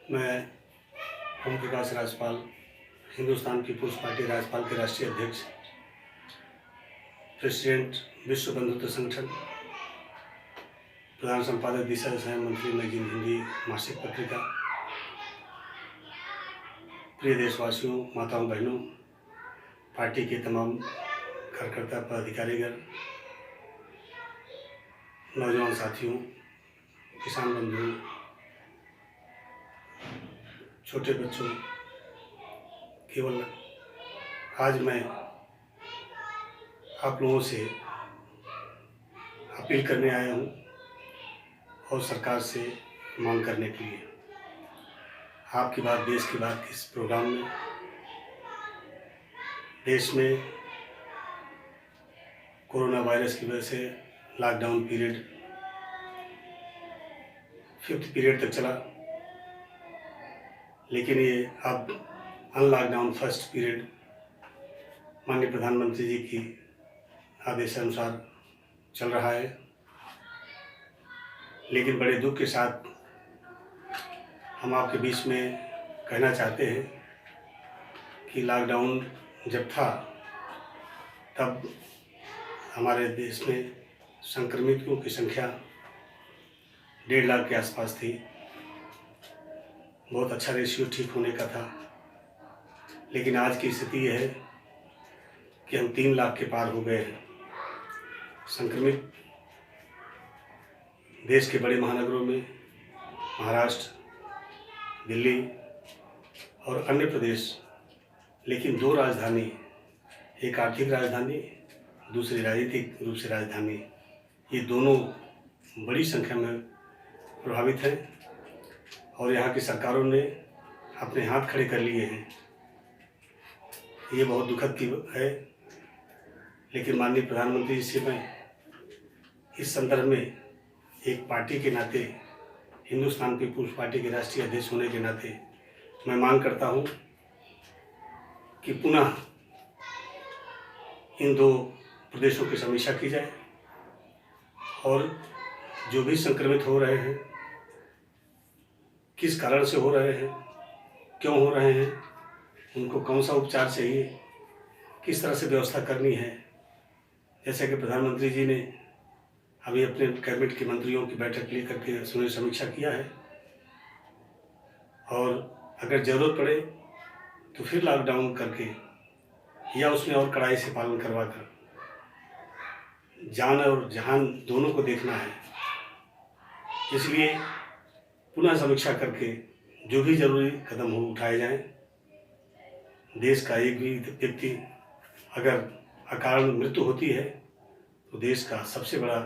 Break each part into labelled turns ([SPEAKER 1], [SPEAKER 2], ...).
[SPEAKER 1] मैं Om Prakash Rajpal, Hindustan people's party Rajpal के राष्ट्रीय अध्यक्ष, प्रेसिडेंट विश्व बंधुत्व संगठन, प्रधान संपादक दिशा रसायन मंत्री मैगजीन हिंदी मासिक पत्रिका। प्रिय देशवासियों, माताओं, बहनों, पार्टी के तमाम कार्यकर्ता पदाधिकारीगण, नौजवान साथियों, किसान बंधुओं, छोटे बच्चों, केवल आज मैं आप लोगों से अपील करने आया हूँ और सरकार से मांग करने के लिए। आपकी बात देश की बात इस प्रोग्राम में देश में कोरोना वायरस की वजह से लॉकडाउन पीरियड 5th पीरियड तक चला, लेकिन ये अब अनलॉकडाउन 1st पीरियड माननीय प्रधानमंत्री जी की आदेशानुसार चल रहा है। लेकिन बड़े दुख के साथ हम आपके बीच में कहना चाहते हैं कि लॉकडाउन जब था तब हमारे देश में संक्रमितों की संख्या 1.5 लाख के आसपास थी। बहुत अच्छा रेशियो ठीक होने का था, लेकिन आज की स्थिति यह है कि हम 3 लाख के पार हो गए हैं। संक्रमित देश के बड़े महानगरों में महाराष्ट्र, दिल्ली और अन्य प्रदेश, लेकिन 2 राजधानी, एक आर्थिक राजधानी, दूसरी राजनीतिक रूप से राजधानी, ये दोनों बड़ी संख्या में प्रभावित हैं और यहाँ की सरकारों ने अपने हाथ खड़े कर लिए हैं। ये बहुत दुखद की है, लेकिन माननीय प्रधानमंत्री जी से मैं इस संदर्भ में एक पार्टी के नाते, हिंदुस्तान पीपुल्स पार्टी के राष्ट्रीय अध्यक्ष होने के नाते मैं मांग करता हूँ कि पुनः इन 2 प्रदेशों की समीक्षा की जाए और जो भी संक्रमित हो रहे हैं, किस कारण से हो रहे हैं, क्यों हो रहे हैं, उनको कौन सा उपचार चाहिए, किस तरह से व्यवस्था करनी है। जैसे कि प्रधानमंत्री जी ने अभी अपने कैबिनेट के मंत्रियों की बैठक लेकर के उसने समीक्षा किया है और अगर ज़रूरत पड़े तो फिर लॉकडाउन करके या उसमें और कड़ाई से पालन करवा कर जान और जहान दोनों को देखना है। इसलिए पुनः समीक्षा करके जो भी जरूरी कदम हो उठाए जाएं। देश का एक भी व्यक्ति अगर अकारण मृत्यु होती है तो देश का सबसे बड़ा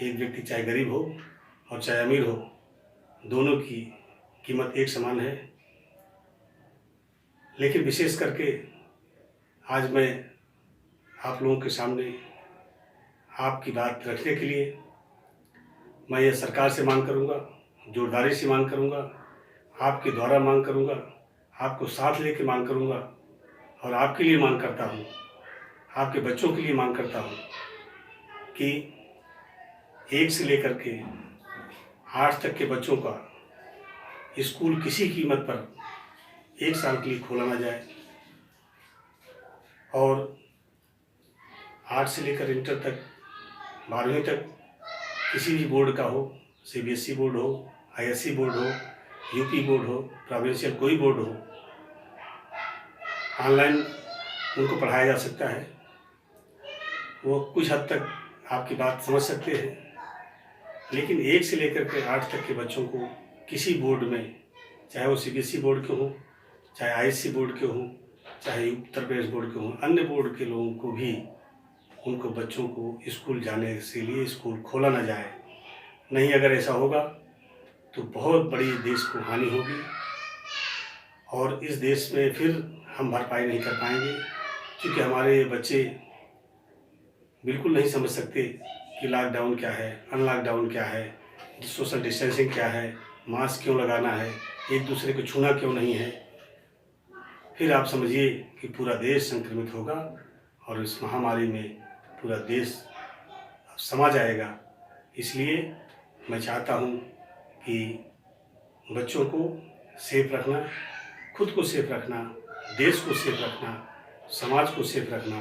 [SPEAKER 1] एक व्यक्ति, चाहे गरीब हो और चाहे अमीर हो, दोनों की कीमत एक समान है। लेकिन विशेष करके आज मैं आप लोगों के सामने आपकी बात रखने के लिए मैं ये सरकार से मांग करूँगा, जोरदारी से मांग करूँगा, आपके द्वारा मांग करूँगा, आपको साथ लेके मांग करूँगा और आपके लिए मांग करता हूँ, आपके बच्चों के लिए मांग करता हूँ कि 1 से लेकर के 8 तक के बच्चों का स्कूल किसी कीमत पर 1 साल के लिए खोला ना जाए और 8 से लेकर इंटर तक, 12वीं तक किसी भी बोर्ड का हो, CBSE बोर्ड हो, ISC बोर्ड हो, UP बोर्ड हो, प्रोविंशियल कोई बोर्ड हो, ऑनलाइन उनको पढ़ाया जा सकता है। वो कुछ हद तक आपकी बात समझ सकते हैं, लेकिन 1 से लेकर के 8 तक के बच्चों को किसी बोर्ड में, चाहे वो CBSE बोर्ड के हों, चाहे ISC बोर्ड के हों, चाहे उत्तर प्रदेश बोर्ड के हों, अन्य बोर्ड के लोगों को भी उनको बच्चों को स्कूल जाने के लिए स्कूल खोला ना जाए। नहीं, अगर ऐसा होगा तो बहुत बड़ी देश को हानि होगी और इस देश में फिर हम भरपाई नहीं कर पाएंगे, क्योंकि हमारे बच्चे बिल्कुल नहीं समझ सकते कि लॉकडाउन क्या है, अनलॉकडाउन क्या है, सोशल डिस्टेंसिंग क्या है, मास्क क्यों लगाना है, एक दूसरे को छूना क्यों नहीं है। फिर आप समझिए कि पूरा देश संक्रमित होगा और इस महामारी में पूरा देश समा जाएगा। इसलिए मैं चाहता हूँ कि बच्चों को सेफ रखना, खुद को सेफ रखना, देश को सेफ रखना, समाज को सेफ रखना,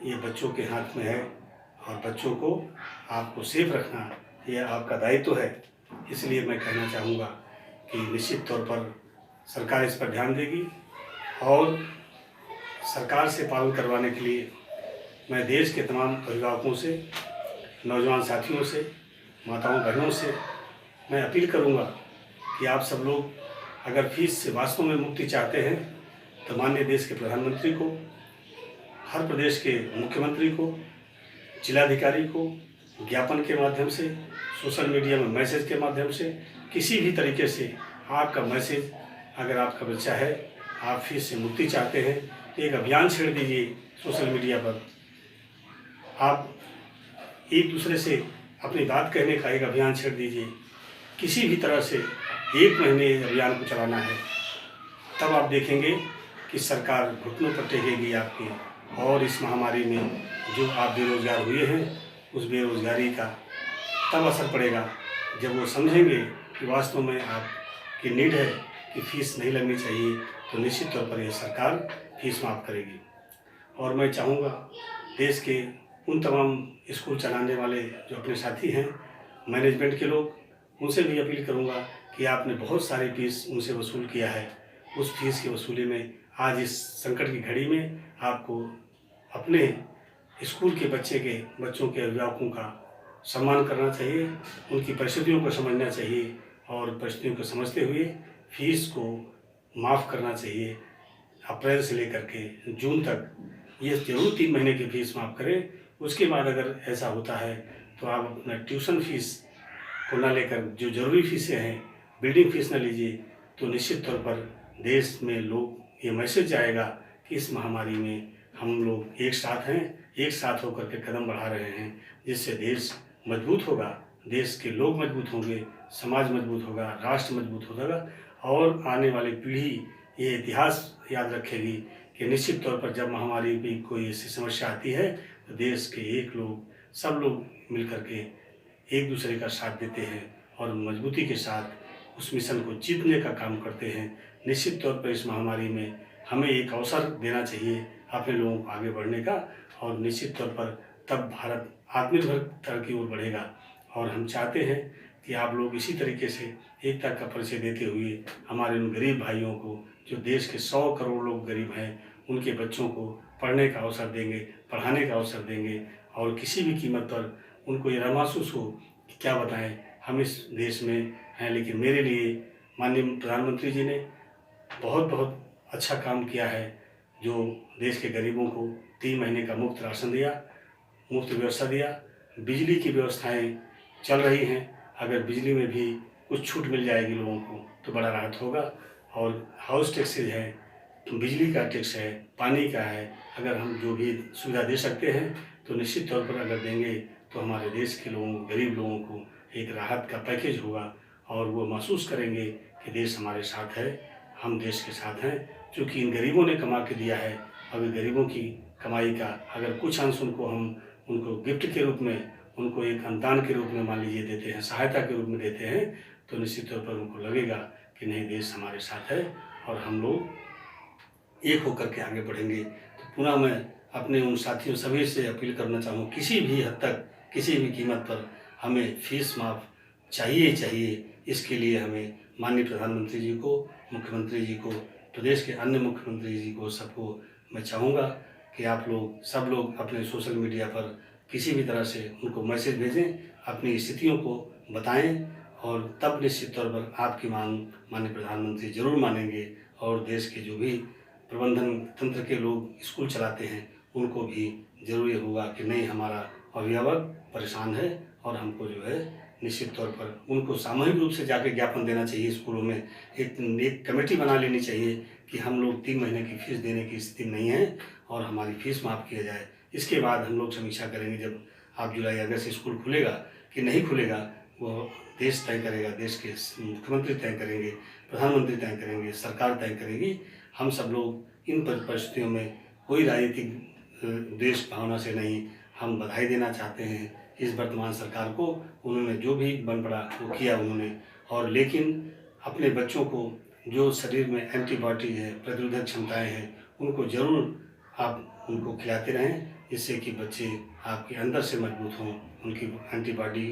[SPEAKER 1] ये बच्चों के हाथ में है। और बच्चों को आपको सेफ रखना ये आपका दायित्व है। इसलिए मैं कहना चाहूँगा कि निश्चित तौर पर सरकार इस पर ध्यान देगी और सरकार से पालन करवाने के लिए मैं देश के तमाम अभिभावकों से, नौजवान साथियों से, माताओं बहनों से मैं अपील करूंगा कि आप सब लोग अगर फीस से वास्तव में मुक्ति चाहते हैं तो माननीय देश के प्रधानमंत्री को, हर प्रदेश के मुख्यमंत्री को, जिलाधिकारी को ज्ञापन के माध्यम से, सोशल मीडिया में मैसेज के माध्यम से, किसी भी तरीके से आपका मैसेज, अगर आपका बच्चा है, आप फीस से मुक्ति चाहते हैं तो एक अभियान छेड़ दीजिए सोशल मीडिया पर। आप एक दूसरे से अपनी बात कहने का एक अभियान छेड़ दीजिए। किसी भी तरह से 1 महीने अभियान को चलाना है, तब आप देखेंगे कि सरकार घुटनों पर टेकेगी आपकी, और इस महामारी में जो आप बेरोजगार हुए हैं उस बेरोजगारी का तब असर पड़ेगा जब वो समझेंगे कि वास्तव में आपकी नीड है कि फीस नहीं लगनी चाहिए, तो निश्चित तौर पर यह सरकार फीस माफ़ करेगी। और मैं चाहूँगा देश के उन तमाम स्कूल चलाने वाले जो अपने साथी हैं, मैनेजमेंट के लोग, उनसे भी अपील करूँगा कि आपने बहुत सारी फीस उनसे वसूल किया है। उस फीस की वसूली में आज इस संकट की घड़ी में आपको अपने स्कूल के बच्चों के अभिभावकों का सम्मान करना चाहिए, उनकी परिस्थितियों को समझना चाहिए और परिस्थितियों को समझते हुए फीस को माफ़ करना चाहिए। अप्रैल से लेकर के जून तक ये जरूर 3 महीने की फीस माफ़ करें। उसके बाद अगर ऐसा होता है तो आप अपना ट्यूशन फीस को ना लेकर जो ज़रूरी फीसें हैं, बिल्डिंग फीस ना लीजिए, तो निश्चित तौर पर देश में लोग ये मैसेज जाएगा कि इस महामारी में हम लोग एक साथ हैं, एक साथ होकर के कदम बढ़ा रहे हैं, जिससे देश मजबूत होगा, देश के लोग मजबूत होंगे, समाज मजबूत होगा, राष्ट्र मजबूत होगा और आने वाली पीढ़ी ये इतिहास याद रखेगी कि निश्चित तौर पर जब महामारी की कोई ऐसी समस्या आती है तो देश के सब लोग मिलकर के एक दूसरे का साथ देते हैं और मजबूती के साथ उस मिशन को जीतने का काम करते हैं। निश्चित तौर पर इस महामारी में हमें एक अवसर देना चाहिए अपने लोगों को आगे बढ़ने का, और निश्चित तौर पर तब भारत आत्मनिर्भरता की ओर बढ़ेगा। और हम चाहते हैं कि आप लोग इसी तरीके से एकता का परिचय देते हुए हमारे उन गरीब भाइयों को, जो देश के 100 करोड़ लोग गरीब हैं, उनके बच्चों को पढ़ने का अवसर देंगे, पढ़ाने का अवसर देंगे, और किसी भी कीमत पर उनको ये न महसूस हो कि क्या बताएं हम इस देश में हैं। लेकिन मेरे लिए माननीय प्रधानमंत्री जी ने बहुत बहुत अच्छा काम किया है, जो देश के गरीबों को 3 महीने का मुफ्त राशन दिया, मुफ्त व्यवस्था दिया। बिजली की व्यवस्थाएं चल रही हैं, अगर बिजली में भी कुछ छूट मिल जाएगी लोगों को तो बड़ा राहत होगा। और हाउस टैक्सेज है, बिजली का टैक्स है, पानी का है, अगर हम जो भी सुविधा दे सकते हैं तो निश्चित तौर पर अगर देंगे तो हमारे देश के लोगों को, गरीब लोगों को एक राहत का पैकेज होगा और वो महसूस करेंगे कि देश हमारे साथ है, हम देश के साथ हैं। क्योंकि इन गरीबों ने कमा के दिया है, अगर गरीबों की कमाई का अगर कुछ अंश उनको गिफ्ट के रूप में, उनको एक अनुदान के रूप में मान लीजिए देते हैं, सहायता के रूप में देते हैं, तो निश्चित तौर पर उनको लगेगा कि नहीं, देश हमारे साथ है और हम लोग एक होकर के आगे बढ़ेंगे। तो पुनः मैं अपने उन साथियों सभी से अपील करना चाहूँ, किसी भी हद तक, किसी भी कीमत पर हमें फीस माफ़ चाहिए। इसके लिए हमें माननीय प्रधानमंत्री जी को, मुख्यमंत्री जी को, प्रदेश के अन्य मुख्यमंत्री जी को, सबको मैं चाहूँगा कि आप लोग सब लोग अपने सोशल मीडिया पर किसी भी तरह से उनको मैसेज भेजें, अपनी स्थितियों को बताएं, और तब निश्चित तौर पर आपकी मांग माननीय प्रधानमंत्री जरूर मानेंगे। और देश के जो भी प्रबंधन तंत्र के लोग स्कूल चलाते हैं उनको भी जरूर ये होगा कि नहीं, हमारा अभिभावक परेशान है और हमको जो है निश्चित तौर पर उनको सामूहिक रूप से जाके ज्ञापन देना चाहिए। स्कूलों में एक कमेटी बना लेनी चाहिए कि हम लोग 3 महीने की फीस देने की स्थिति नहीं है और हमारी फीस माफ़ किया जाए। इसके बाद हम लोग समीक्षा करेंगे, जब आप जुलाई अगस्त स्कूल खुलेगा कि नहीं खुलेगा वो देश तय करेगा, देश के मुख्यमंत्री तय करेंगे, प्रधानमंत्री तय करेंगे, सरकार तय करेगी। हम सब लोग इन परिस्थितियों में कोई राजनीतिक द्वेष भावना से नहीं, हम बधाई देना चाहते हैं इस वर्तमान सरकार को। उन्होंने जो भी बन पड़ा वो किया उन्होंने, और लेकिन अपने बच्चों को जो शरीर में एंटीबॉडी है, प्रतिरोधक क्षमताएं हैं, उनको ज़रूर आप उनको खिलाते रहें, जिससे कि बच्चे आपके अंदर से मजबूत हों, उनकी एंटीबॉडी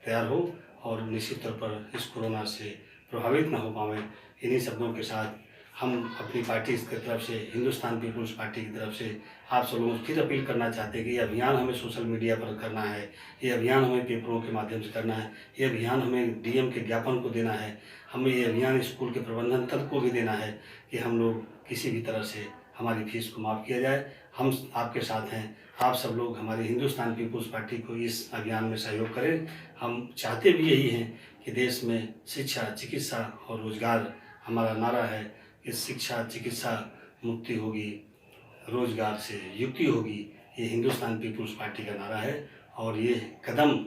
[SPEAKER 1] तैयार हो और निश्चित तौर पर इस कोरोना से प्रभावित ना हो पाएँ। इन्हीं शब्दों के साथ हम अपनी पार्टी की तरफ से, हिंदुस्तान पीपुल्स पार्टी की तरफ से आप सब लोगों से फिर अपील करना चाहते हैं कि ये अभियान हमें सोशल मीडिया पर करना है, ये अभियान हमें पेपरों के माध्यम से करना है, ये अभियान हमें डीएम के ज्ञापन को देना है, हमें ये अभियान स्कूल के प्रबंधन तक को भी देना है कि हम लोग किसी भी तरह से हमारी फीस को माफ़ किया जाए। हम आपके साथ हैं, आप सब लोग हमारी हिंदुस्तान पीपुल्स पार्टी को इस अभियान में सहयोग करें। हम चाहते भी यही हैं कि देश में शिक्षा, चिकित्सा और रोजगार, हमारा नारा है कि शिक्षा, चिकित्सा मुक्ति होगी, रोजगार से युक्ति होगी। ये हिंदुस्तान पीपुल्स पार्टी का नारा है और ये कदम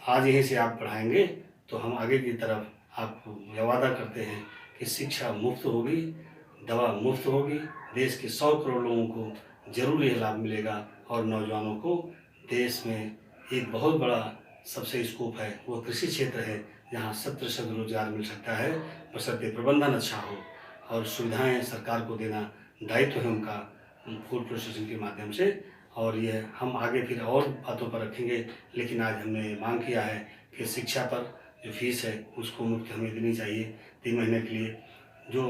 [SPEAKER 1] आज यहीं से आप बढ़ाएंगे तो हम आगे की तरफ आपको यह वादा करते हैं कि शिक्षा मुफ्त होगी, दवा मुफ्त होगी, देश के 100 करोड़ लोगों को जरूर यह लाभ मिलेगा और नौजवानों को देश में एक बहुत बड़ा सबसे स्कोप है, वो कृषि क्षेत्र है जहाँ 70% रोजगार मिल सकता है, बशर्ते प्रबंधन अच्छा हो और सुविधाएं सरकार को देना दायित्व है उनका फूड प्रोसेसिंग के माध्यम से। और ये हम आगे फिर और बातों पर रखेंगे, लेकिन आज हमने मांग किया है कि शिक्षा पर जो फीस है उसको मुफ्त हमें देनी चाहिए 3 महीने के लिए। जो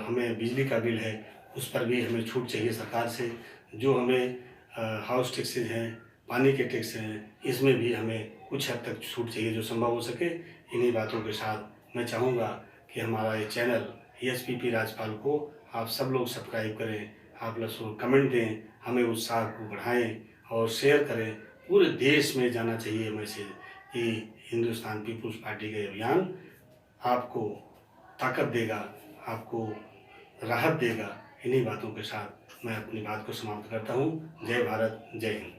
[SPEAKER 1] हमें बिजली का बिल है उस पर भी हमें छूट चाहिए सरकार से। जो हमें हाउस टैक्सेज हैं, पानी के टैक्स हैं, इसमें भी हमें कुछ हद तक छूट चाहिए जो संभव हो सके। इन्हीं बातों के साथ मैं चाहूँगा कि हमारा ये चैनल ESPP राजपाल को आप सब लोग सब्सक्राइब करें, आप लोग कमेंट दें, हमें उत्साह को बढ़ाएं और शेयर करें। पूरे देश में जाना चाहिए मैसेज कि हिंदुस्तान पीपुल्स पार्टी का अभियान आपको ताकत देगा, आपको राहत देगा। इन्हीं बातों के साथ मैं अपनी बात को समाप्त करता हूँ। जय भारत, जय हिंद।